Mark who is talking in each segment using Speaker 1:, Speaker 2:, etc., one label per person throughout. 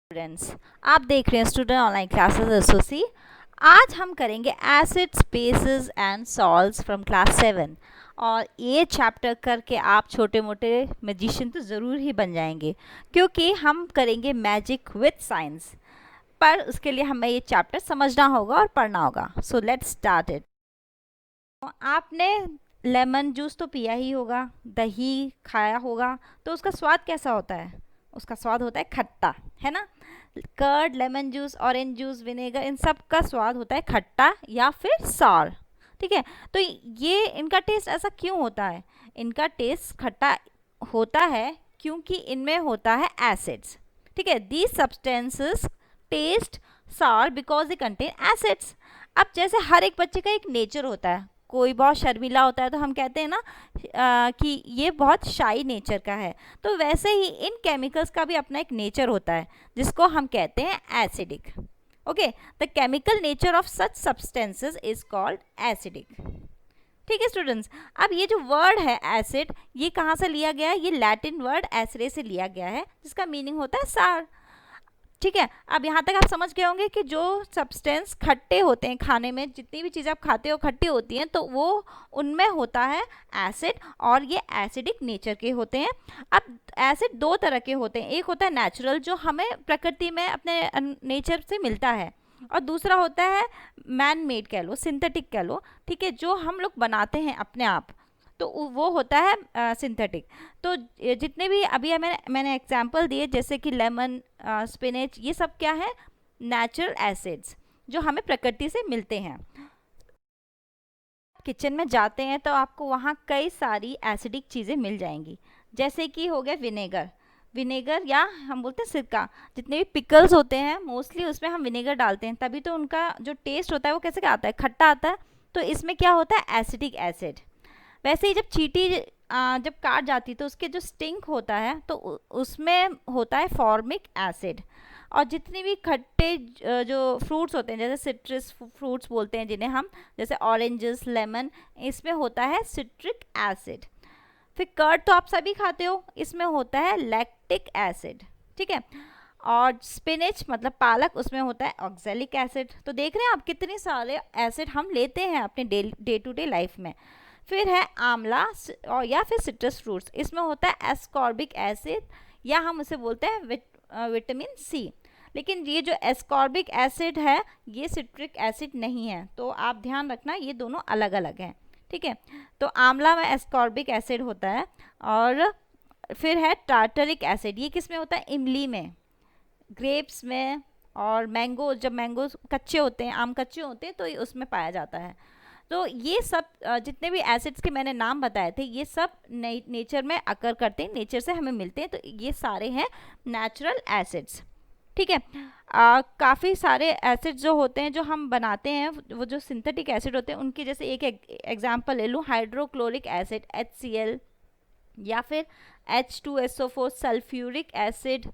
Speaker 1: Students, आप देख रहे हैं स्टूडेंट ऑनलाइन क्लासेस एसओसी। आज हम करेंगे acids bases and salts from class 7 और ये चैप्टर करके आप छोटे मोटे मैजिशियन तो ज़रूर ही बन जाएंगे, क्योंकि हम करेंगे मैजिक विथ साइंस। पर उसके लिए हमें ये चैप्टर समझना होगा और पढ़ना होगा। So let's start it. आपने लेमन जूस तो पिया ही होगा, दही खाया होगा, तो उसका स्वाद कैसा होता है? उसका स्वाद होता है खट्टा, है ना। Curd, lemon juice, orange juice, vinegar, इन सब का स्वाद होता है खट्टा या फिर सार। ठीक है, तो ये इनका टेस्ट ऐसा क्यों होता है? इनका टेस्ट खट्टा होता है क्योंकि इनमें होता है एसिड्स। ठीक है, दीज सब्सटेंसेस टेस्ट सार बिकॉज दे कंटेन एसिड्स। अब जैसे हर एक बच्चे का एक नेचर होता है, कोई बहुत शर्मीला होता है तो हम कहते हैं ना कि ये बहुत शाई नेचर का है, तो वैसे ही इन केमिकल्स का भी अपना एक नेचर होता है जिसको हम कहते हैं acidic. Okay, the chemical nature of such substances is called acidic. ठीक है स्टूडेंट्स, अब ये जो वर्ड है एसिड, ये कहाँ से लिया गया है? ये लैटिन वर्ड एसिडे से लिया गया है, जिसका मीनिंग होता है सार। ठीक है, अब यहाँ तक आप समझ गए होंगे कि जो सब्सटेंस खट्टे होते हैं, खाने में जितनी भी चीज़ आप खाते हो खट्टी होती हैं, तो वो उनमें होता है एसिड, और ये एसिडिक नेचर के होते हैं। अब एसिड दो तरह के होते हैं, एक होता है नेचुरल, जो हमें प्रकृति में अपने नेचर से मिलता है, और दूसरा होता है मैन मेड कह लो, सिंथेटिक कह लो। ठीक है, जो हम लोग बनाते हैं अपने आप, तो वो होता है सिंथेटिक। तो जितने भी अभी मैंने एग्जांपल दिए, जैसे कि लेमन, स्पिनच, ये सब क्या है? नेचुरल एसिड्स जो हमें प्रकृति से मिलते हैं। किचन में जाते हैं तो आपको वहाँ कई सारी एसिडिक चीज़ें मिल जाएंगी, जैसे कि हो गया विनेगर। विनेगर या हम बोलते हैं सिरका। जितने भी पिकल्स होते हैं मोस्टली उसमें हम विनेगर डालते हैं, तभी तो उनका जो टेस्ट होता है वो कैसे आता है? खट्टा आता है। तो इसमें क्या होता है? Acidic acid. वैसे ही जब चींटी जब काट जाती है तो उसके जो स्टिंक होता है, तो उसमें होता है फॉर्मिक एसिड। और जितने भी खट्टे जो फ्रूट्स होते हैं, जैसे सिट्रस फ्रूट्स बोलते हैं जिन्हें हम, जैसे ऑरेंजेस, लेमन, इसमें होता है सिट्रिक एसिड। फिर कर्ड तो आप सभी खाते हो, इसमें होता है लैक्टिक एसिड। ठीक है, और स्पिनच मतलब पालक, उसमें होता है ऑक्सैलिक एसिड। तो देख रहे हैं आप कितने सारे एसिड हम लेते हैं अपने डे टू डे लाइफ में। फिर है आंवला और या फिर सिट्रस फ्रूट्स, इसमें होता है एस्कॉर्बिक एसिड, या हम उसे बोलते हैं विटामिन सी। लेकिन ये जो एस्कॉर्बिक एसिड है ये सिट्रिक एसिड नहीं है, तो आप ध्यान रखना ये दोनों अलग अलग हैं। ठीक है, तो आंवला में एस्कॉर्बिक एसिड होता है, और फिर है टार्टरिक एसिड, ये किस में होता है? इमली में, ग्रेप्स में, और मैंगो, जब मैंगो कच्चे होते हैं, आम कच्चे होते हैं, तो उसमें पाया जाता है। तो ये सब जितने भी एसिड्स के मैंने नाम बताए थे, ये सब नेचर में अकर करते हैं, नेचर से हमें मिलते हैं, तो ये सारे हैं नेचुरल एसिड्स। ठीक है, काफ़ी सारे एसिड्स जो होते हैं जो हम बनाते हैं, वो जो सिंथेटिक एसिड होते हैं उनकी, जैसे एक एग्जांपल ले लूँ, हाइड्रोक्लोरिक एसिड HCl, या फिर H2SO4, सल्फ्यूरिक एसिड।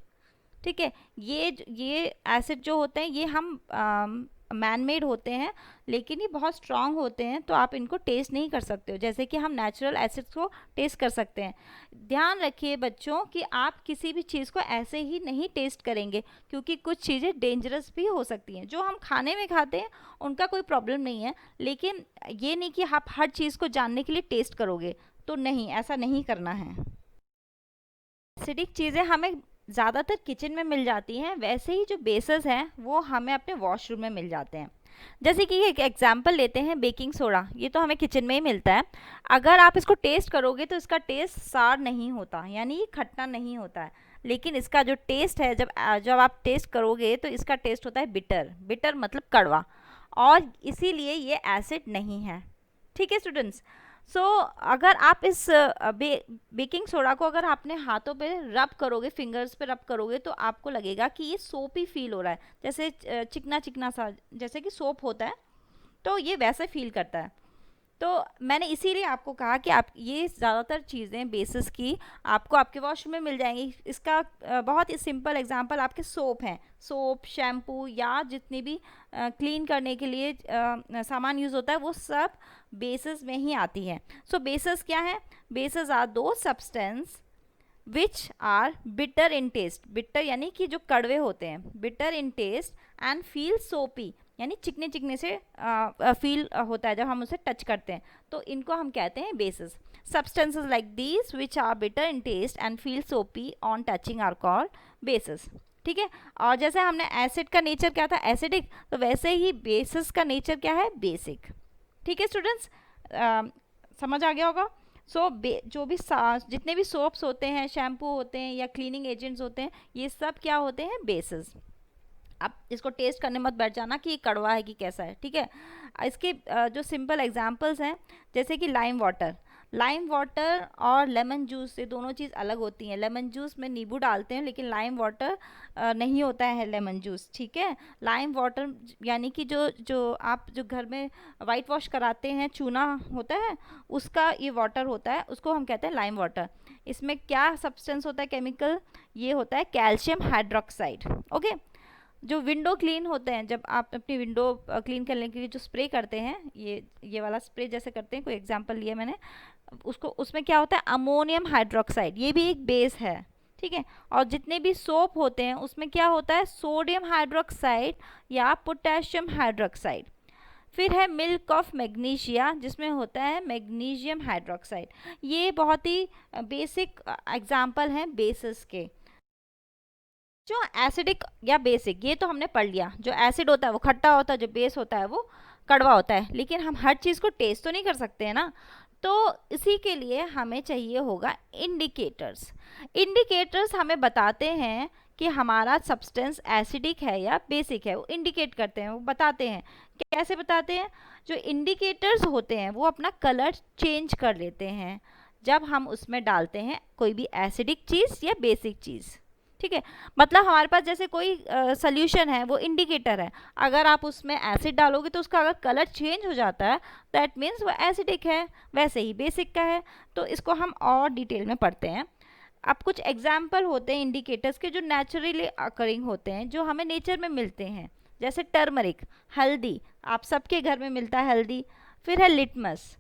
Speaker 1: ठीक है, ये एसिड जो होते हैं ये हम मैन मेड होते हैं, लेकिन ये बहुत स्ट्रांग होते हैं, तो आप इनको टेस्ट नहीं कर सकते हो, जैसे कि हम नेचुरल एसिड्स को टेस्ट कर सकते हैं। ध्यान रखिए बच्चों कि आप किसी भी चीज़ को ऐसे ही नहीं टेस्ट करेंगे, क्योंकि कुछ चीज़ें डेंजरस भी हो सकती हैं। जो हम खाने में खाते हैं उनका कोई प्रॉब्लम नहीं है, लेकिन ये नहीं कि आप हर चीज़ को जानने के लिए टेस्ट करोगे, तो नहीं, ऐसा नहीं करना है। एसिडिक चीज़ें हमें ज़्यादातर किचन में मिल जाती हैं, वैसे ही जो बेसेस हैं वो हमें अपने वॉशरूम में मिल जाते हैं। जैसे कि एक एग्जांपल लेते हैं, बेकिंग सोडा, ये तो हमें किचन में ही मिलता है। अगर आप इसको टेस्ट करोगे तो इसका टेस्ट सार नहीं होता, यानी ये खट्टा नहीं होता है, लेकिन इसका जो टेस्ट है, जब आप टेस्ट करोगे तो इसका टेस्ट होता है बिटर। बिटर मतलब कड़वा, और इसीलिए ये एसिड नहीं है। ठीक है स्टूडेंट्स, अगर आप इस बेकिंग सोडा को अगर आपने हाथों पे रब करोगे, फिंगर्स पे रब करोगे, तो आपको लगेगा कि ये सोपी फील हो रहा है, जैसे चिकना चिकना सा, जैसे कि सोप होता है, तो ये वैसे फील करता है। तो मैंने इसीलिए आपको कहा कि आप ये ज़्यादातर चीज़ें बेसिस की आपको आपके वॉशरूम में मिल जाएंगी। इसका बहुत ही सिंपल एग्जांपल आपके सोप हैं, सोप, शैम्पू, या जितनी भी क्लीन करने के लिए सामान यूज़ होता है, वो सब बेसिस में ही आती है। सो बेसिस क्या है? Bases are those substance which are bitter in taste, bitter यानी कि जो कड़वे होते हैं, bitter in taste and feel soapy यानी चिकने चिकने से फील होता है जब हम उसे टच करते हैं, तो इनको हम कहते हैं bases. Substances like these which are bitter in taste and feel soapy on touching are called bases. ठीक है, और जैसे हमने एसिड का नेचर क्या था, एसिडिक, तो वैसे ही बेसिस का नेचर क्या है, बेसिक। ठीक है स्टूडेंट्स, समझ आ गया होगा। सो जो भी जितने भी सोप्स होते हैं, शैम्पू होते हैं या क्लीनिंग एजेंट्स होते हैं, ये सब क्या होते हैं, बेसिस। आप इसको टेस्ट करने मत बैठ जाना कि ये कड़वा है कि कैसा है। ठीक है, इसके जो सिंपल एग्जांपल्स हैं जैसे कि लाइम वाटर, लाइम वाटर और लेमन जूस, ये दोनों चीज़ अलग होती हैं। लेमन जूस में नींबू डालते हैं लेकिन लाइम वाटर नहीं होता है लेमन जूस। ठीक है, लाइम वाटर यानी कि जो जो आप जो घर में वाइट वॉश कराते हैं, चूना होता है उसका ये वाटर होता है, उसको हम कहते हैं लाइम वाटर। इसमें क्या सब्सटेंस होता है केमिकल, ये होता है कैल्शियम हाइड्रोक्साइड। ओके, जो विंडो क्लीन होते हैं, जब आप अपनी विंडो क्लीन करने के लिए जो स्प्रे करते हैं, ये वाला स्प्रे जैसे करते हैं, कोई एग्जांपल लिया मैंने, उसको उसमें क्या होता है, अमोनियम हाइड्रोक्साइड, ये भी एक बेस है। ठीक है, और जितने भी सोप होते हैं उसमें क्या होता है, सोडियम हाइड्रोक्साइड या पोटेशियम हाइड्रोक्साइड। फिर है मिल्क ऑफ मैग्नीशिया, जिसमें होता है मैग्नीशियम हाइड्रोक्साइड। ये बहुत ही बेसिक एग्जाम्पल हैं बेसिस के। जो एसिडिक या बेसिक, ये तो हमने पढ़ लिया, जो एसिड होता है वो खट्टा होता है, जो बेस होता है वो कड़वा होता है, लेकिन हम हर चीज़ को टेस्ट तो नहीं कर सकते हैं ना, तो इसी के लिए हमें चाहिए होगा इंडिकेटर्स। इंडिकेटर्स हमें बताते हैं कि हमारा सब्सटेंस एसिडिक है या बेसिक है, वो इंडिकेट करते हैं, वो बताते हैं। कैसे बताते हैं, जो इंडिकेटर्स होते हैं वो अपना कलर चेंज कर लेते हैं जब हम उसमें डालते हैं कोई भी एसिडिक चीज़ या बेसिक चीज़। ठीक है, मतलब हमारे पास जैसे कोई सोल्यूशन है, वो इंडिकेटर है, अगर आप उसमें एसिड डालोगे तो उसका अगर कलर चेंज हो जाता है दैट मीन्स वो एसिडिक है, वैसे ही बेसिक का है। तो इसको हम और डिटेल में पढ़ते हैं। अब कुछ एग्जाम्पल होते हैं इंडिकेटर्स के जो नेचुरली अकरिंग होते हैं, जो हमें नेचर में मिलते हैं, जैसे टर्मरिक, हल्दी, आप सबके घर में मिलता है हल्दी। फिर है लिटमस,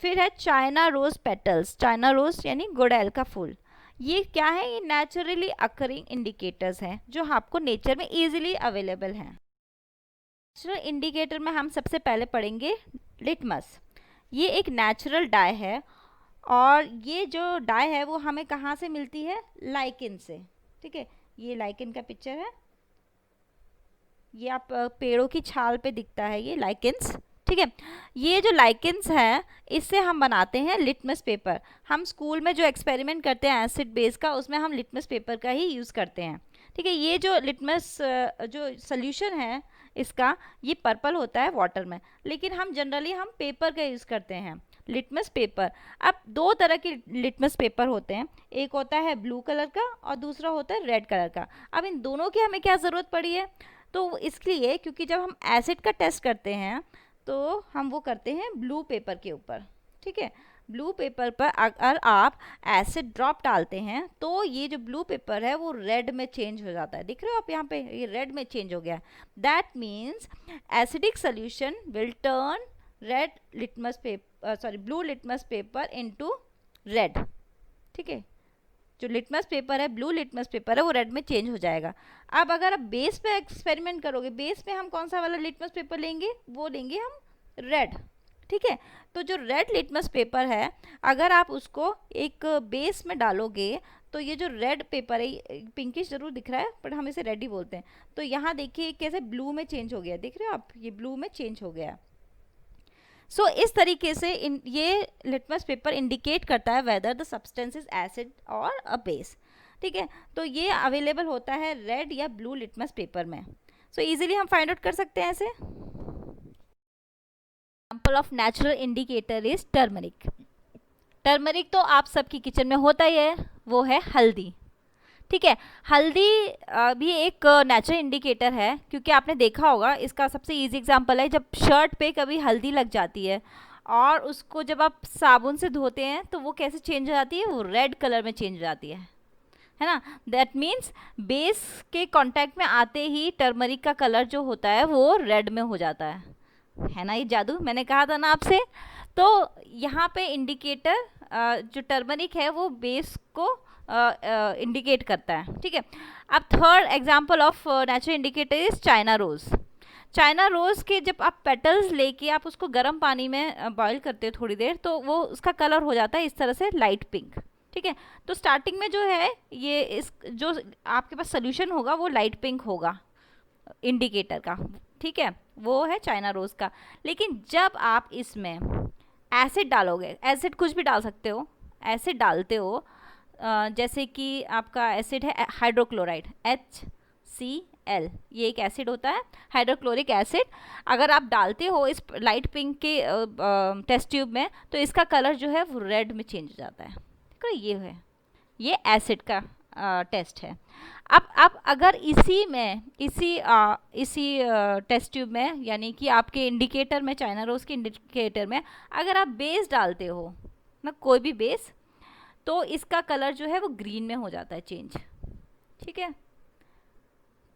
Speaker 1: फिर है China rose petals, China rose यानी गुड़ैल का फूल। ये क्या है, ये नेचुरली अकरिंग इंडिकेटर्स हैं जो आपको नेचर में इजीली अवेलेबल हैं। नेचुरल इंडिकेटर में हम सबसे पहले पढ़ेंगे लिटमस। ये एक नेचुरल डाई है, और ये जो डाई है वो हमें कहाँ से मिलती है, लाइकेन से। ठीक है, ये लाइकेन का पिक्चर है, ये आप पेड़ों की छाल पे दिखता है ये लाइकेंस। ठीक है, ये जो लाइकेंस है इससे हम बनाते हैं लिटमस पेपर। हम स्कूल में जो एक्सपेरिमेंट करते हैं एसिड बेस का, उसमें हम लिटमस पेपर का ही यूज़ करते हैं। ठीक है, ये जो लिटमस जो सोल्यूशन है इसका, ये पर्पल होता है वाटर में, लेकिन हम जनरली हम पेपर का यूज़ करते हैं, लिटमस पेपर। अब दो तरह के लिटमस पेपर होते हैं, एक होता है ब्लू कलर का और दूसरा होता है रेड कलर का। अब इन दोनों की हमें क्या ज़रूरत पड़ी है, तो इसलिए क्योंकि जब हम एसिड का टेस्ट करते हैं तो हम वो करते हैं ब्लू पेपर के ऊपर। ठीक है, ब्लू पेपर पर अगर आप एसिड ड्रॉप डालते हैं तो ये जो ब्लू पेपर है वो रेड में चेंज हो जाता है। दिख रहे हो आप यहाँ पे, ये रेड में चेंज हो गया। That means acidic solution will turn red litmus paper, sorry blue litmus paper into red. ठीक है, जो लिटमस पेपर है, ब्लू लिटमस पेपर है, वो रेड में चेंज हो जाएगा। अब अगर आप बेस पे एक्सपेरिमेंट करोगे, बेस पे हम कौन सा वाला लिटमस पेपर लेंगे, वो लेंगे हम रेड। ठीक है, तो जो रेड लिटमस पेपर है अगर आप उसको एक बेस में डालोगे तो ये जो रेड पेपर है, पिंकिश जरूर दिख रहा है बट हम इसे रेड ही बोलते हैं, तो यहाँ देखिए कैसे ब्लू में चेंज हो गया, दिख रहे हो आप, ये ब्लू में चेंज हो गया। सो इस तरीके से ये लिटमस पेपर इंडिकेट करता है whether the substance is acid और अ बेस। ठीक है, तो ये अवेलेबल होता है रेड या ब्लू लिटमस पेपर में। सो इजीली हम फाइंड आउट कर सकते हैं ऐसे। Example of natural indicator is turmeric. Turmeric तो आप सबकी किचन में होता ही है, वो है हल्दी। ठीक है, हल्दी भी एक नेचुरल इंडिकेटर है, क्योंकि आपने देखा होगा, इसका सबसे इजी एग्जांपल है जब शर्ट पे कभी हल्दी लग जाती है और उसको जब आप साबुन से धोते हैं तो वो कैसे चेंज हो जाती है, वो रेड कलर में चेंज हो जाती है ना। दैट मीन्स बेस के कांटेक्ट में आते ही टर्मरिक का कलर जो होता है वो रेड में हो जाता है ना। ये जादू मैंने कहा था ना आपसे। तो यहाँ पे इंडिकेटर जो टर्मरिक है वो बेस को इंडिकेट करता है, ठीक है। अब third example of natural indicator is China rose. China rose के जब आप पेटल्स लेके आप उसको गर्म पानी में बॉईल करते हो थोड़ी देर, तो वो उसका कलर हो जाता है इस तरह से लाइट पिंक, ठीक है। तो स्टार्टिंग में जो है ये इस जो आपके पास सोल्यूशन होगा वो लाइट पिंक होगा इंडिकेटर का, ठीक है, वो है चाइना रोज का। लेकिन जब आप इसमें एसिड डालोगे, एसिड कुछ भी डाल सकते हो, एसिड डालते हो, जैसे कि आपका एसिड है हाइड्रोक्लोराइड HCl, ये एक एसिड होता है हाइड्रोक्लोरिक एसिड। अगर आप डालते हो इस लाइट पिंक के टेस्ट ट्यूब में, तो इसका कलर जो है वो रेड में चेंज हो जाता है, ठीक है। ये है, ये एसिड का टेस्ट है। अब अगर इसी में इसी टेस्ट ट्यूब में, यानी कि आपके इंडिकेटर में, चाइना रोज के इंडिकेटर में अगर आप बेस डालते हो ना, कोई भी बेस, तो इसका कलर जो है वो ग्रीन में हो जाता है चेंज, ठीक है।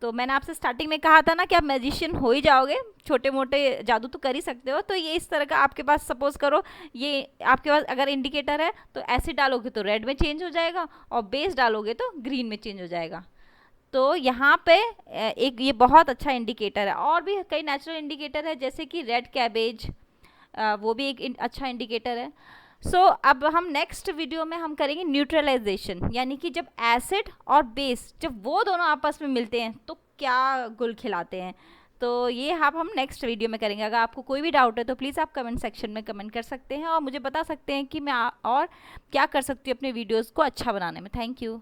Speaker 1: तो मैंने आपसे स्टार्टिंग में कहा था ना कि आप मैजिशियन हो ही जाओगे, छोटे मोटे जादू तो कर ही सकते हो। तो ये इस तरह का आपके पास, सपोज करो ये आपके पास अगर इंडिकेटर है, तो एसिड डालोगे तो रेड में चेंज हो जाएगा और बेस डालोगे तो ग्रीन में चेंज हो जाएगा। तो यहाँ पे एक ये बहुत अच्छा इंडिकेटर है। और भी कई नेचुरल इंडिकेटर है, जैसे कि रेड कैबेज, वो भी एक अच्छा इंडिकेटर है। अब हम नेक्स्ट वीडियो में हम करेंगे न्यूट्रलाइजेशन, यानी कि जब एसिड और बेस जब वो दोनों आपस में मिलते हैं तो क्या गुल खिलाते हैं। तो ये हम नेक्स्ट वीडियो में करेंगे। अगर आपको कोई भी डाउट है तो प्लीज़ आप कमेंट सेक्शन में कमेंट कर सकते हैं और मुझे बता सकते हैं कि मैं और क्या कर सकती हूँ अपने वीडियोज़ को अच्छा बनाने में। Thank you.